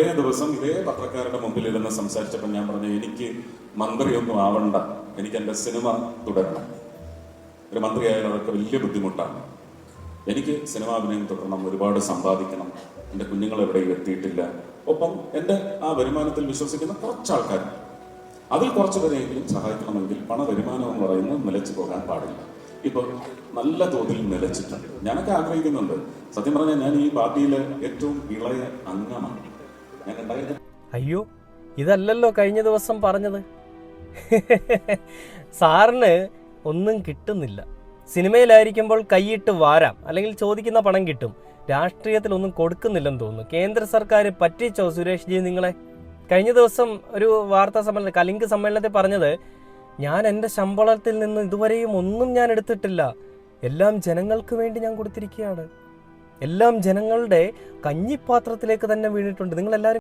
കഴിഞ്ഞ ദിവസം ഇതേ പത്രക്കാരുടെ മുമ്പിൽ ഇരുന്ന് സംസാരിച്ചപ്പോൾ ഞാൻ പറഞ്ഞു, എനിക്ക് മന്ത്രിയൊന്നും ആവണ്ട, എനിക്ക് എൻ്റെ സിനിമ തുടരണം. ഒരു മന്ത്രിയായാലും അതൊക്കെ വലിയ ബുദ്ധിമുട്ടാണ്. എനിക്ക് സിനിമാ അഭിനയം തുടരണം, ഒരുപാട് സമ്പാദിക്കണം, എൻ്റെ കുഞ്ഞുങ്ങൾ എവിടെയും എത്തിയിട്ടില്ല. ഒപ്പം എൻ്റെ ആ വരുമാനത്തിൽ വിശ്വസിക്കുന്ന കുറച്ച് ആൾക്കാർ, അതിൽ കുറച്ച് പേരെങ്കിലും സഹായിക്കണമെങ്കിൽ പണവരുമാനം എന്ന് പറയുന്നത് നിലച്ചു പോകാൻ പാടില്ല. ഇപ്പൊ നല്ല തോതിൽ നിലച്ചിട്ടുണ്ട്. ഞാനൊക്കെ ആഗ്രഹിക്കുന്നുണ്ട്. സത്യം പറഞ്ഞാൽ ഞാൻ ഈ പാർട്ടിയിലെ ഏറ്റവും ഇളയ അംഗമാണ്. ഞാൻ അയ്യോ, ഇതല്ലല്ലോ കഴിഞ്ഞ ദിവസം പറഞ്ഞത്. സാറിന് ഒന്നും കിട്ടുന്നില്ല. സിനിമയിലായിരിക്കുമ്പോൾ കൈയിട്ട് വാരാം, അല്ലെങ്കിൽ ചോദിക്കുന്ന പണം കിട്ടും. രാഷ്ട്രീയത്തിൽ ഒന്നും കൊടുക്കുന്നില്ലെന്ന് തോന്നുന്നു. കേന്ദ്ര സർക്കാർ പറ്റിച്ചോ സുരേഷ് ജി നിങ്ങളെ? കഴിഞ്ഞ ദിവസം ഒരു വാർത്താ സമ്മേളനം, കലിംഗ് സമ്മേളനത്തിൽ പറഞ്ഞത്, ഞാൻ എൻ്റെ ശമ്പളത്തിൽ നിന്ന് ഇതുവരെയും ഒന്നും ഞാൻ എടുത്തിട്ടില്ല, എല്ലാം ജനങ്ങൾക്ക് വേണ്ടി ഞാൻ കൊടുത്തിരിക്കുകയാണ്, എല്ലാം ജനങ്ങളുടെ കഞ്ഞിപ്പാത്രത്തിലേക്ക് തന്നെ വീണിട്ടുണ്ട്. നിങ്ങളെല്ലാവരും